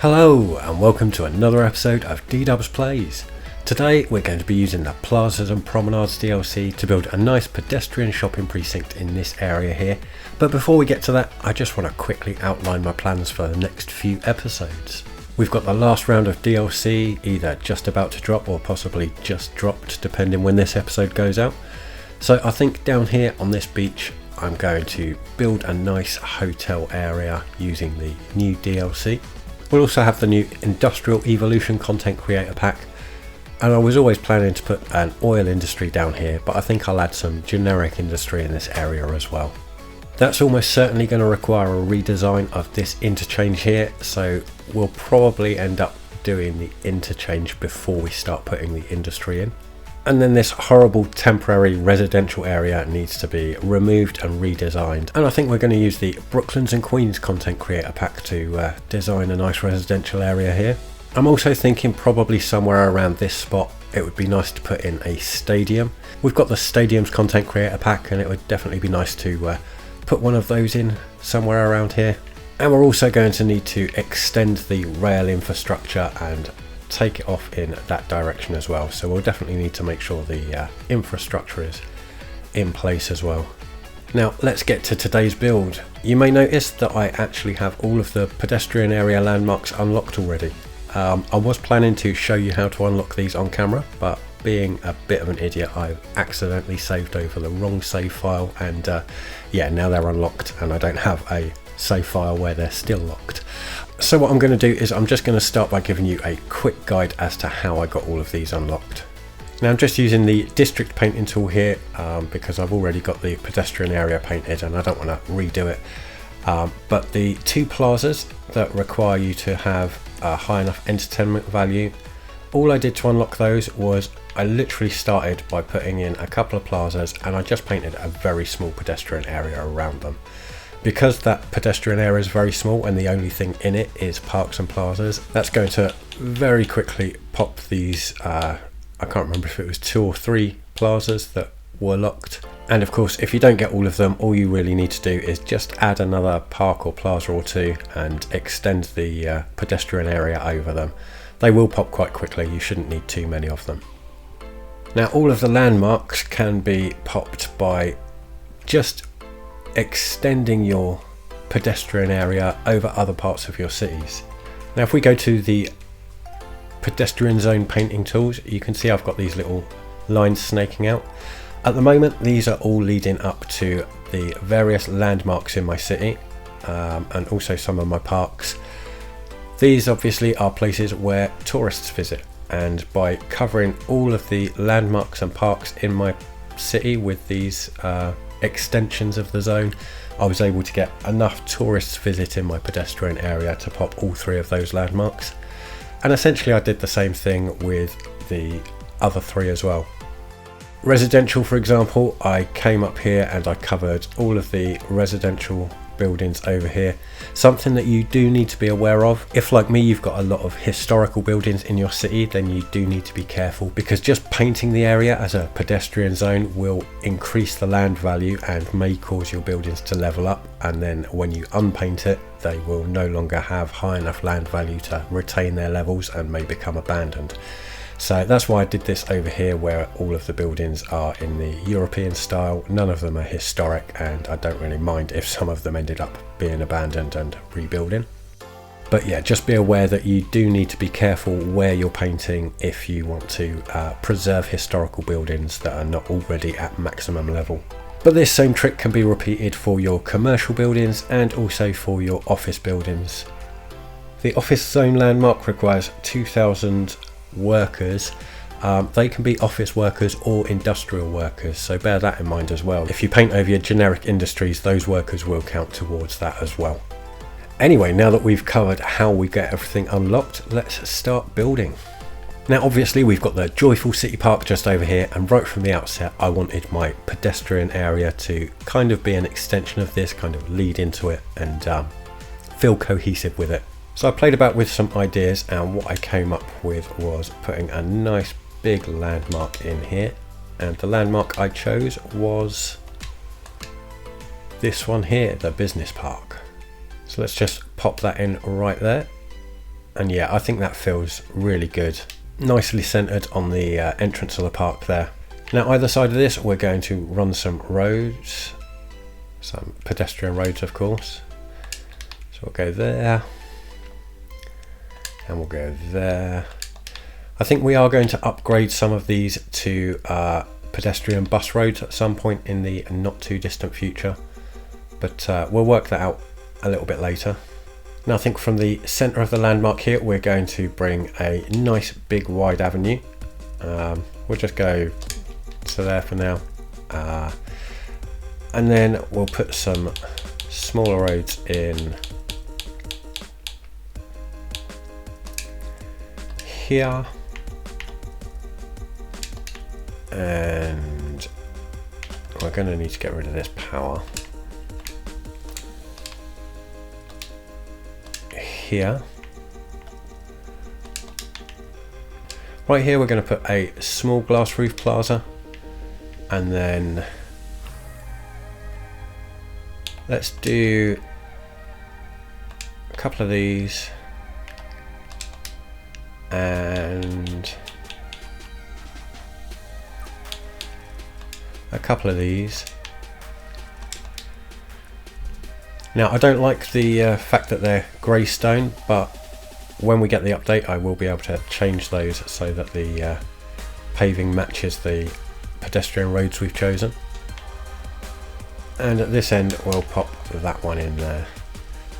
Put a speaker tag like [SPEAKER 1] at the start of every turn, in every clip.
[SPEAKER 1] Hello and welcome to another episode of D-Dubs Plays. Today we're going to be using the Plazas and Prominades DLC to build a nice pedestrian shopping precinct in this area here. But before we get to that, I just want to quickly outline my plans for the next few episodes. We've got the last round of DLC either just about to drop or possibly just dropped depending when this episode goes out. So I think down here on this beach I'm going to build a nice hotel area using the new DLC. We'll also have the new Industrial Evolution Content Creator Pack, and I was always planning to put an oil industry down here, but I think I'll add some generic industry in this area as well. That's almost certainly going to require a redesign of this interchange here, so we'll probably end up doing the interchange before we start putting the industry in. And then this horrible temporary residential area needs to be removed and redesigned. And I think we're going to use the Brooklands and Queens content creator pack to design a nice residential area here. I'm also thinking probably somewhere around this spot it would be nice to put in a stadium. We've got the stadiums content creator pack and it would definitely be nice to put one of those in somewhere around here. And we're also going to need to extend the rail infrastructure and take it off in that direction as well, so we'll definitely need to make sure the infrastructure is in place as well. Now let's get to today's build. You may notice that I actually have all of the pedestrian area landmarks unlocked already. I was planning to show you how to unlock these on camera, but being a bit of an idiot I've accidentally saved over the wrong save file, and yeah, now they're unlocked and I don't have a save file where they're still locked. So what I'm going to do is I'm just going to start by giving you a quick guide as to how I got all of these unlocked. Now I'm just using the district painting tool here because I've already got the pedestrian area painted and I don't want to redo it. But the two plazas that require you to have a high enough entertainment value, all I did to unlock those was I literally started by putting in a couple of plazas and I just painted a very small pedestrian area around them. Because that pedestrian area is very small and the only thing in it is parks and plazas, that's going to very quickly pop these, I can't remember if it was 2 or 3 plazas that were locked. And of course, if you don't get all of them, all you really need to do is just add another park or plaza or two and extend the pedestrian area over them. They will pop quite quickly, you shouldn't need too many of them. Now all of the landmarks can be popped by just extending your pedestrian area over other parts of your cities. Now if we go to the pedestrian zone painting tools, you can see I've got these little lines snaking out. At the moment these are all leading up to the various landmarks in my city and also some of my parks. These obviously are places where tourists visit, and by covering all of the landmarks and parks in my city with these extensions of the zone, I was able to get enough tourists visiting my pedestrian area to pop all 3 of those landmarks. And essentially I did the same thing with the other 3 as well. Residential, for example, I came up here and I covered all of the residential buildings over here. Something that you do need to be aware of, if like me you've got a lot of historical buildings in your city, then you do need to be careful, because just painting the area as a pedestrian zone will increase the land value and may cause your buildings to level up, and then when you unpaint it they will no longer have high enough land value to retain their levels and may become abandoned. So that's why I did this over here, where all of the buildings are in the European style. None of them are historic, and I don't really mind if some of them ended up being abandoned and rebuilding. But yeah, just be aware that you do need to be careful where you're painting if you want to preserve historical buildings that are not already at maximum level. But this same trick can be repeated for your commercial buildings and also for your office buildings. The office zone landmark requires 2,000 workers. They can be office workers or industrial workers, so bear that in mind as well. If you paint over your generic industries, those workers will count towards that as well. Anyway, now that we've covered how we get everything unlocked, let's start building. Now obviously we've got the joyful city park just over here, and right from the outset I wanted my pedestrian area to kind of be an extension of this, kind of lead into it and feel cohesive with it. So I played about with some ideas, and what I came up with was putting a nice big landmark in here, and the landmark I chose was this one here, the business park. So let's just pop that in right there. And yeah, I think that feels really good. Nicely centered on the entrance of the park there. Now either side of this we're going to run some roads, some pedestrian roads of course. So we'll go there and we'll go there. I think we are going to upgrade some of these to pedestrian bus roads at some point in the not too distant future, but we'll work that out a little bit later. Now I think from the centre of the landmark here we're going to bring a nice big wide avenue. We'll just go to there for now, and then we'll put some smaller roads in here, and we're going to need to get rid of this power here. Right here we're going to put a small glass roof plaza, and then let's do a couple of these and a couple of these. Now I don't like the fact that they're grey stone, but when we get the update I will be able to change those so that the paving matches the pedestrian roads we've chosen. And at this end we'll pop that one in there.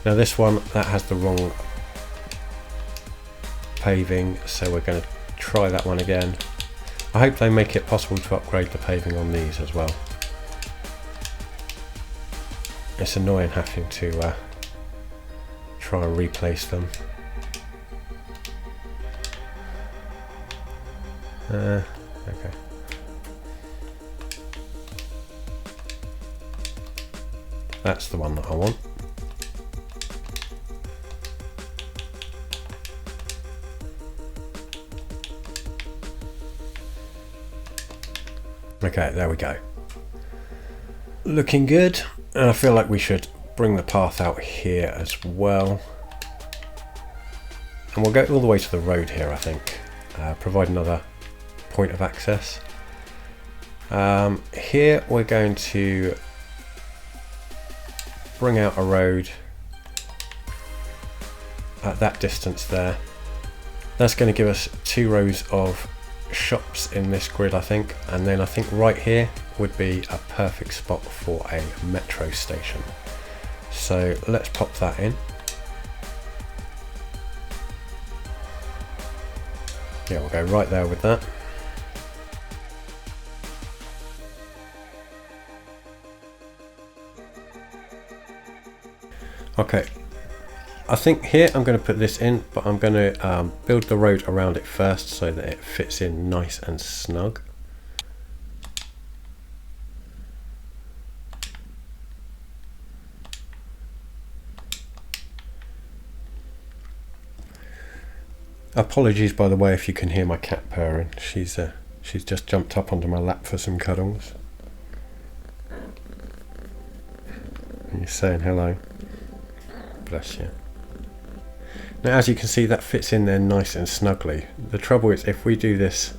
[SPEAKER 1] Now this one, that has the wrong paving, so we're going to try that one again. I hope they make it possible to upgrade the paving on these as well. It's annoying having to try and replace them. Okay. That's the one that I want. Okay, there we go. Looking good. And I feel like we should bring the path out here as well. And we'll go all the way to the road here, I think. Provide another point of access. Here we're going to bring out a road at that distance there. That's going to give us 2 rows of shops in this grid, I think, and then I think right here would be a perfect spot for a metro station. So let's pop that in. Yeah, we'll go right there with that. Okay, I think here I'm going to put this in, but I'm going to build the road around it first so that it fits in nice and snug. Apologies by the way if you can hear my cat purring. She's just jumped up onto my lap for some cuddles. And you're saying hello. Bless you. Now as you can see, that fits in there nice and snugly. The trouble is if we do this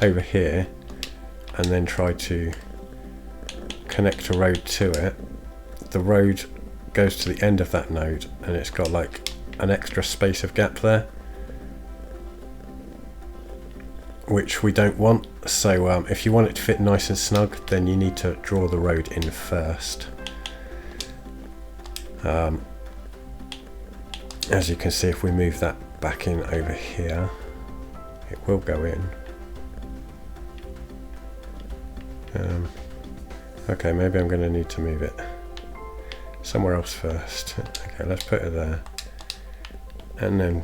[SPEAKER 1] over here and then try to connect a road to it, the road goes to the end of that node and it's got like an extra space of gap there, which we don't want. So if you want it to fit nice and snug, then you need to draw the road in first. As you can see, if we move that back in over here, it will go in. Okay, maybe I'm going to need to move it somewhere else first. Okay, let's put it there and then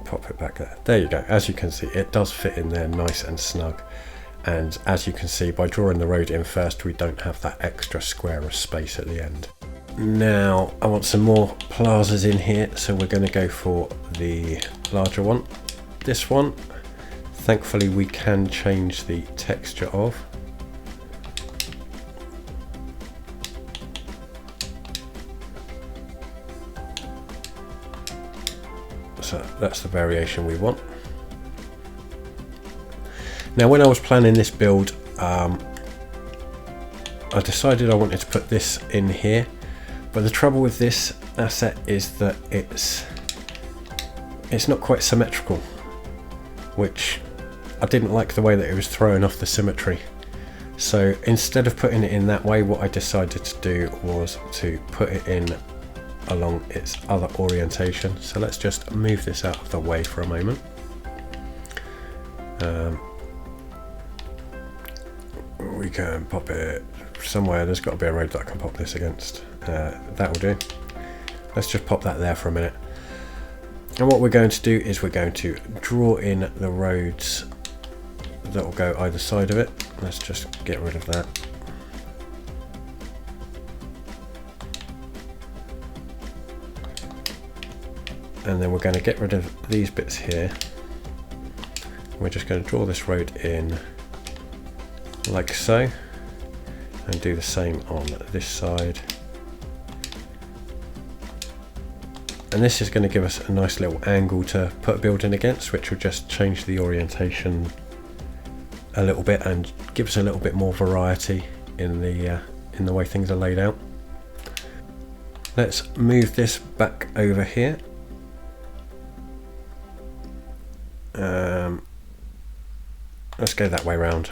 [SPEAKER 1] pop it back there. There you go. As you can see, it does fit in there nice and snug. And as you can see, by drawing the road in first, we don't have that extra square of space at the end. Now I want some more plazas in here, so we're going to go for the larger one. This one, thankfully we can change the texture of. So that's the variation we want. Now when I was planning this build, I decided I wanted to put this in here, but the trouble with this asset is that it's not quite symmetrical, which I didn't like the way that it was throwing off the symmetry. So instead of putting it in that way, what I decided to do was to put it in along its other orientation. So let's just move this out of the way for a moment. We can pop it somewhere. There's got to be a road that I can pop this against. That will do. Let's just pop that there for a minute. And what we're going to do is we're going to draw in the roads that will go either side of it. Let's just get rid of that. And then we're going to get rid of these bits here. We're just going to draw this road in like so, and do the same on this side. And this is going to give us a nice little angle to put a building against, which will just change the orientation a little bit and give us a little bit more variety in the way things are laid out. Let's move this back over here. Let's go that way round.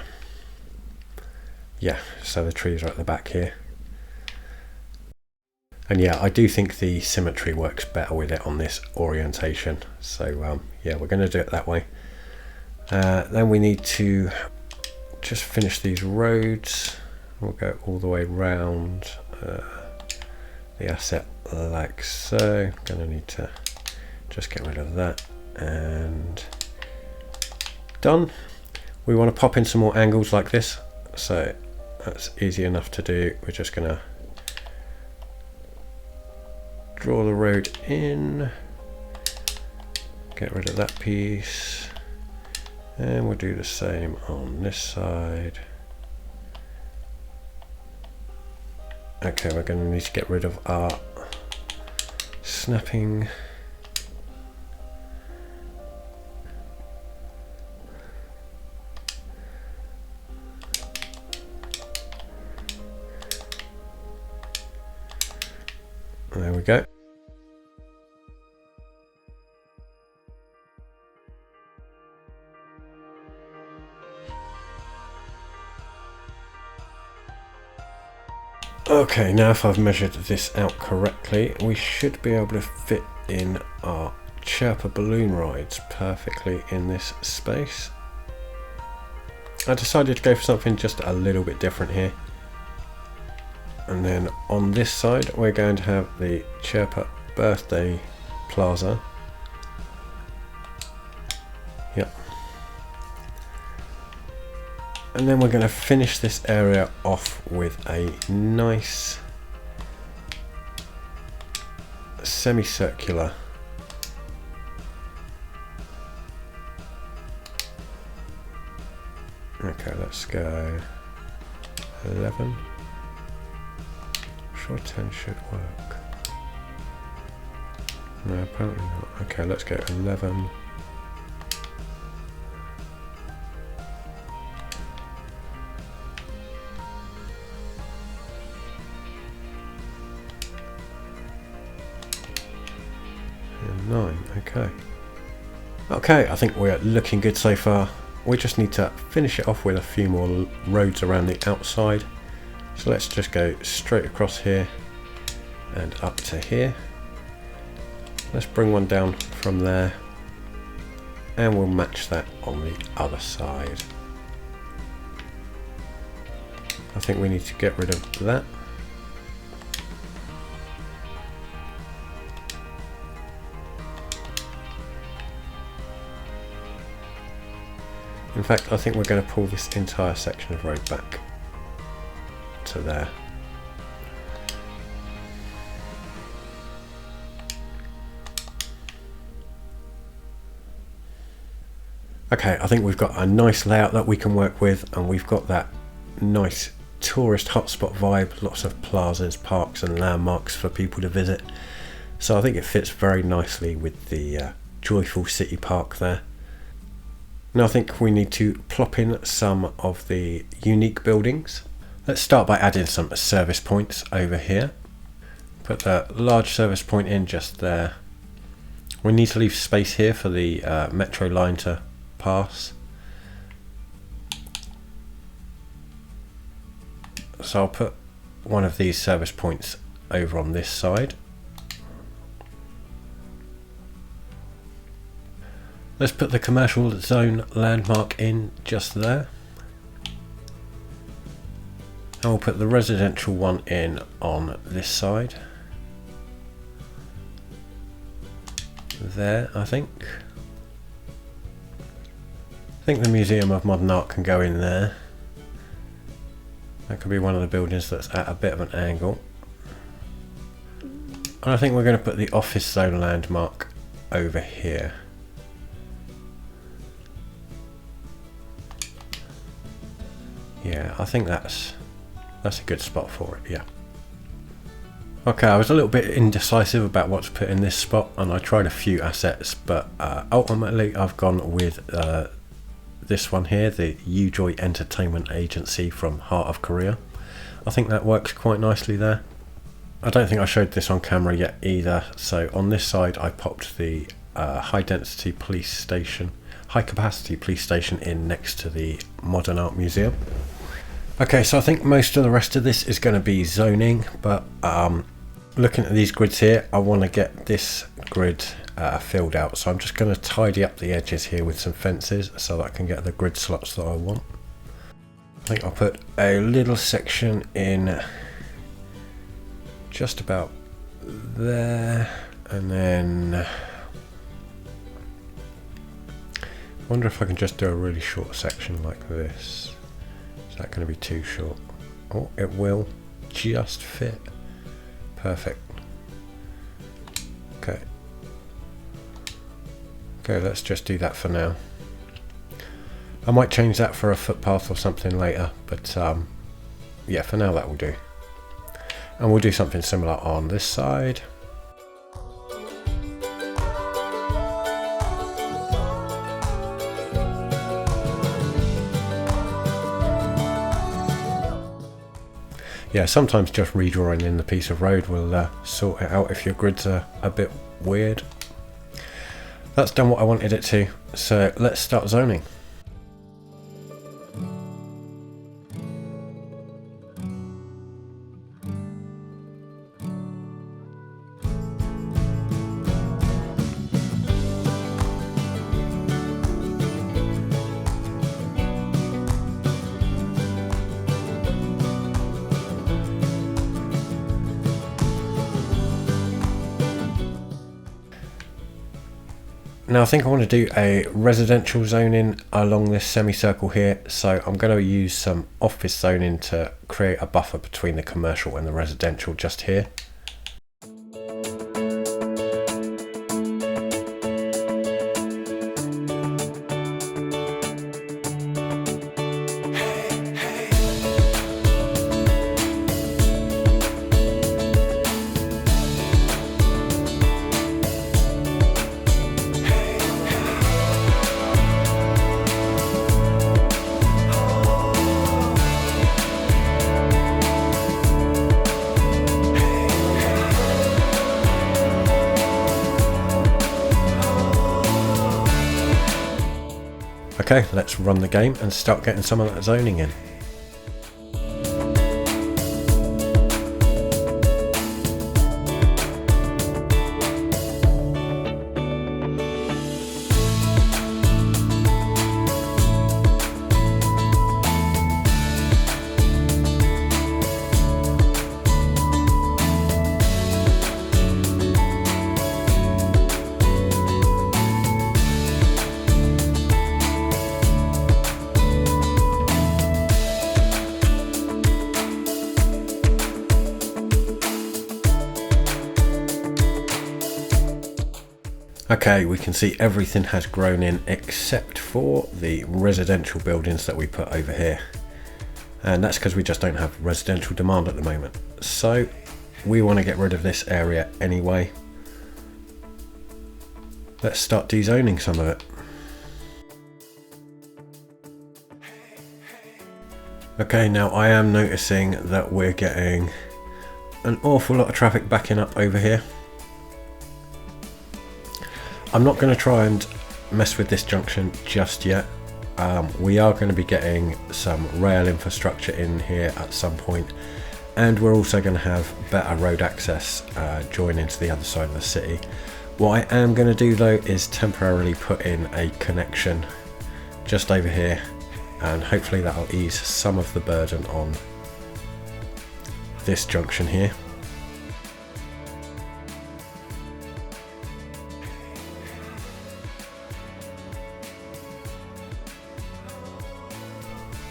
[SPEAKER 1] Yeah, so the trees are at the back here. And yeah, I do think the symmetry works better with it on this orientation. So yeah, we're going to do it that way. Then we need to just finish these roads. We'll go all the way round the asset like so. Going to need to just get rid of that, and done. We want to pop in some more angles like this, so that's easy enough to do. We're just going to draw the road in, get rid of that piece, and we'll do the same on this side. Okay, we're going to need to get rid of our snapping. There we go. Okay, now if I've measured this out correctly, we should be able to fit in our chirper balloon rides perfectly in this space. I decided to go for something just a little bit different here. And then on this side we're going to have the Chirper birthday plaza. Yep. And then we're going to finish this area off with a nice semicircular okay, let's go 11. Sure 10 should work. No, apparently not. Okay, let's go 11. And 9, okay. Okay, I think we're looking good so far. We just need to finish it off with a few more roads around the outside. So let's just go straight across here and up to here. Let's bring one down from there and we'll match that on the other side. I think we need to get rid of that. In fact, I think we're going to pull this entire section of road back to there. Okay, I think we've got a nice layout that we can work with, and we've got that nice tourist hotspot vibe, lots of plazas, parks and landmarks for people to visit. So I think it fits very nicely with the joyful city park there. Now I think we need to plop in some of the unique buildings. Let's start by adding some service points over here. Put the large service point in just there. We need to leave space here for the metro line to pass. So I'll put one of these service points over on this side. Let's put the commercial zone landmark in just there. And we'll put the residential one in on this side. There, I think. I think the Museum of Modern Art can go in there. That could be one of the buildings that's at a bit of an angle. And I think we're going to put the office zone landmark over here. Yeah, I think that's a good spot for it, yeah. Okay, I was a little bit indecisive about what to put in this spot, and I tried a few assets, but ultimately I've gone with this one here, the UJoy Entertainment Agency from Heart of Korea. I think that works quite nicely there. I don't think I showed this on camera yet either, so on this side I popped the high capacity police station in next to the Modern Art Museum. Okay, so I think most of the rest of this is going to be zoning, but looking at these grids here, I want to get this grid filled out, so I'm just going to tidy up the edges here with some fences so that I can get the grid slots that I want. I think I'll put a little section in just about there, and then I wonder if I can just do a really short section like this. Is that going to be too short? Oh, it will just fit. Perfect. Okay. Okay, let's just do that for now. I might change that for a footpath or something later, but yeah, for now that will do. And we'll do something similar on this side. Yeah, sometimes just redrawing in the piece of road will sort it out if your grids are a bit weird. That's done what I wanted it to, so let's start zoning. Now I think I want to do a residential zoning along this semicircle here, so I'm going to use some office zoning to create a buffer between the commercial and the residential just here. Okay, let's run the game and start getting some of that zoning in. Okay, we can see everything has grown in except for the residential buildings that we put over here. And that's because we just don't have residential demand at the moment. So we want to get rid of this area anyway. let's start dezoning some of it. Okay, now I am noticing that we're getting an awful lot of traffic backing up over here. I'm not going to try and mess with this junction just yet. We are going to be getting some rail infrastructure in here at some point, and we're also going to have better road access joining to the other side of the city. What I am going to do though is temporarily put in a connection just over here, and hopefully that'll ease some of the burden on this junction here.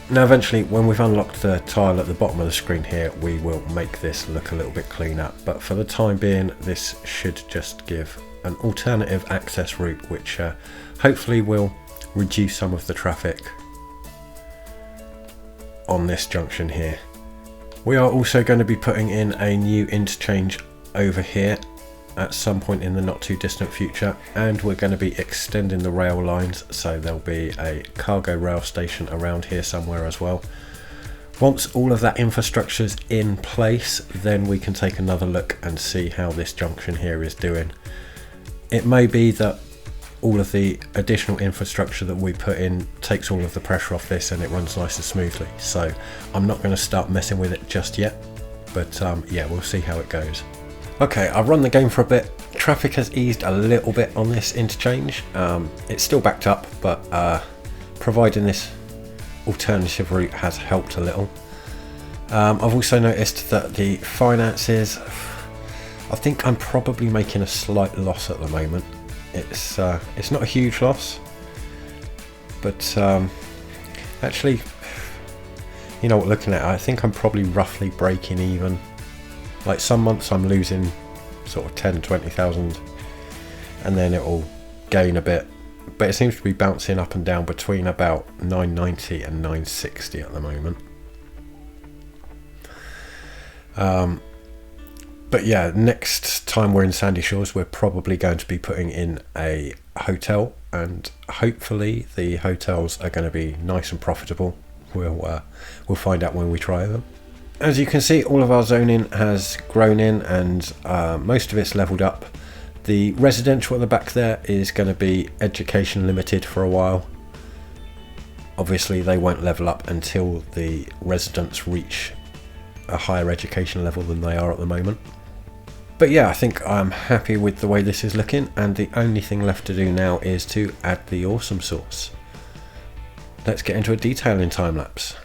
[SPEAKER 1] Now eventually, when we've unlocked the tile at the bottom of the screen here, we will make this look a little bit cleaner, but for the time being this should just give an alternative access route, which hopefully will reduce some of the traffic on this junction here. We are also going to be putting in a new interchange over here at some point in the not too distant future, and we're going to be extending the rail lines, so there'll be a cargo rail station around here somewhere as well. Once all of that infrastructure's in place, then we can take another look and see how this junction here is doing. It may be that all of the additional infrastructure that we put in takes all of the pressure off this and it runs nice and smoothly, so I'm not going to start messing with it just yet, but yeah, we'll see how it goes. Okay, I've run the game for a bit. Traffic has eased a little bit on this interchange. It's still backed up, but providing this alternative route has helped a little. I've also noticed that the finances, I think I'm probably making a slight loss at the moment. It's not a huge loss, but actually, you know what, looking at it, I think I'm probably roughly breaking even. Like some months I'm losing sort of 10-20,000, and then it will gain a bit, but it seems to be bouncing up and down between about 990 and 960 at the moment. But yeah, next time we're in Sandy Shores, we're probably going to be putting in a hotel, and hopefully the hotels are going to be nice and profitable. We'll find out when we try them. As you can see, all of our zoning has grown in, and most of it's leveled up. The residential at the back there is going to be education limited for a while. Obviously they won't level up until the residents reach a higher education level than they are at the moment. But yeah, I think I'm happy with the way this is looking, and the only thing left to do now is to add the awesome sauce. Let's get into a detailing time lapse.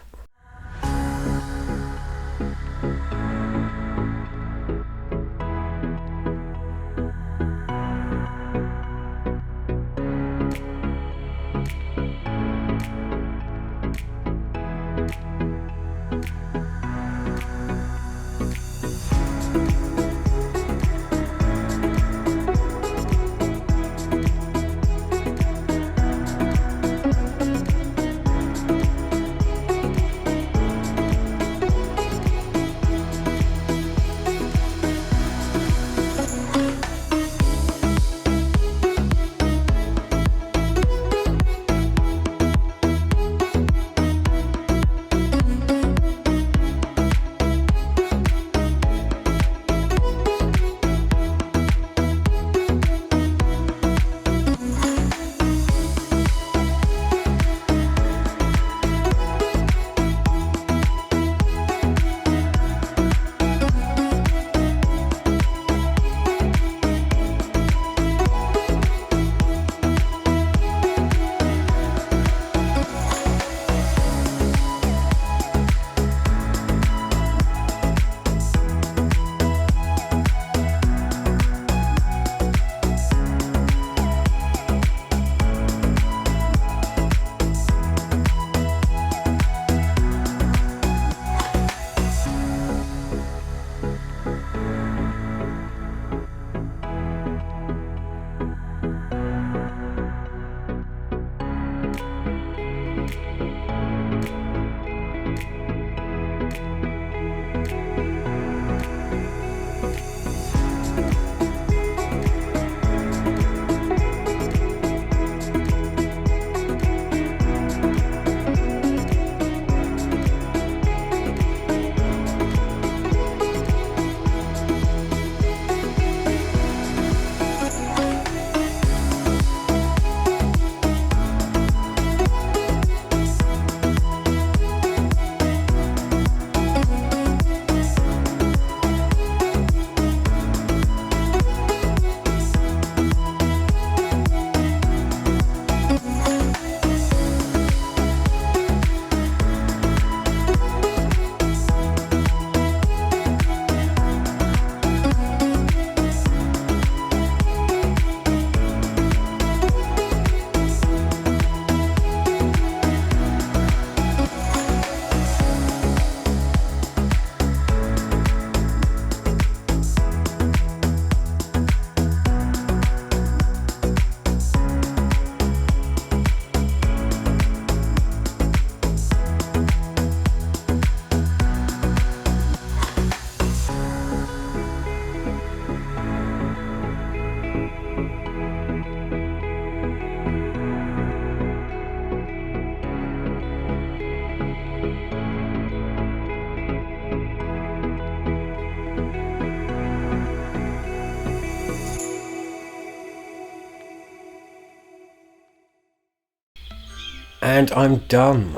[SPEAKER 1] And I'm done.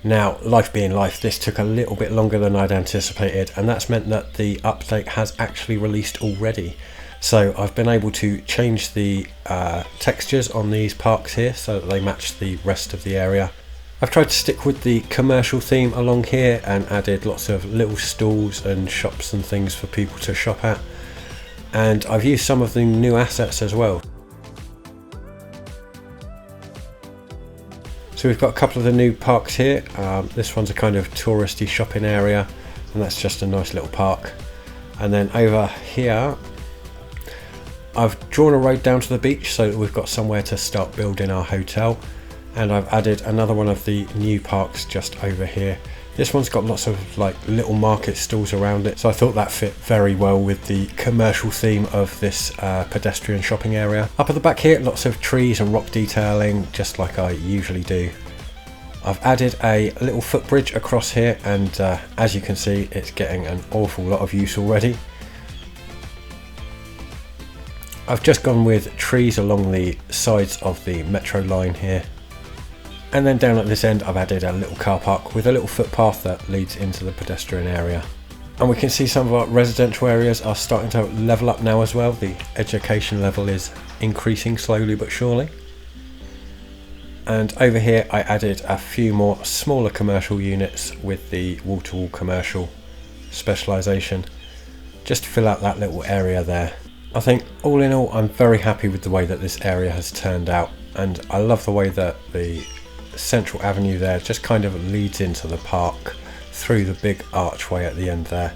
[SPEAKER 1] Now, life being life, this took a little bit longer than I'd anticipated, and that's meant that the update has actually released already. So I've been able to change the textures on these parks here so that they match the rest of the area. I've tried to stick with the commercial theme along here and added lots of little stalls and shops and things for people to shop at. And I've used some of the new assets as well. So we've got a couple of the new parks here. This one's a kind of touristy shopping area, and that's just a nice little park. And then over here, I've drawn a road down to the beach so that we've got somewhere to start building our hotel. And I've added another one of the new parks just over here. This one's got lots of like little market stalls around it, so I thought that fit very well with the commercial theme of this pedestrian shopping area. Up at the back here, lots of trees and rock detailing, just like I usually do. I've added a little footbridge across here, and as you can see, it's getting an awful lot of use already. I've just gone with trees along the sides of the metro line here. And then down at this end, I've added a little car park with a little footpath that leads into the pedestrian area. And we can see some of our residential areas are starting to level up now as well. The education level is increasing slowly but surely. And over here, I added a few more smaller commercial units with the wall-to-wall commercial specialisation, just to fill out that little area there. I think all in all, I'm very happy with the way that this area has turned out, and I love the way that the central avenue there just kind of leads into the park through the big archway at the end there.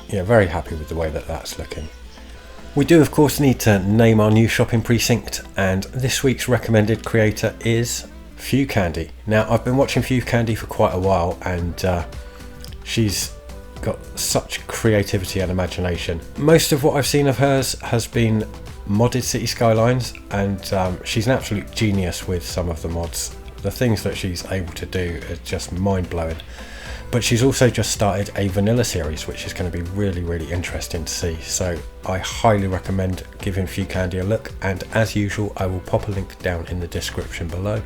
[SPEAKER 1] Yeah, very happy with the way that that's looking. We do of course need to name our new shopping precinct, and this week's recommended creator is Few Candy. Now, I've been watching Few Candy for quite a while, and she's got such creativity and imagination. Most of what I've seen of hers has been modded Cities Skylines, and she's an absolute genius with some of the mods. The things that she's able to do are just mind-blowing. But she's also just started a vanilla series, which is going to be really interesting to see. So I highly recommend giving Few Candy a look, and as usual, I will pop a link down in the description below.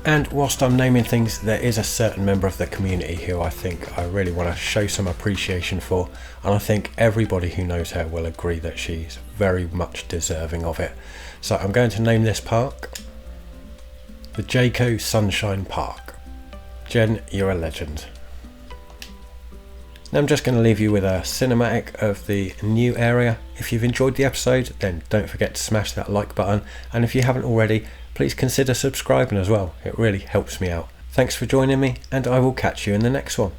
[SPEAKER 1] And whilst I'm naming things, there is a certain member of the community who I think I really want to show some appreciation for, and I think everybody who knows her will agree that she's very much deserving of it. So I'm going to name this park the Jayco Sunshine Park. Jen, you're a legend. Now I'm just going to leave you with a cinematic of the new area. If you've enjoyed the episode, then don't forget to smash that like button, and if you haven't already, please consider subscribing as well. It really helps me out. Thanks for joining me, and I will catch you in the next one.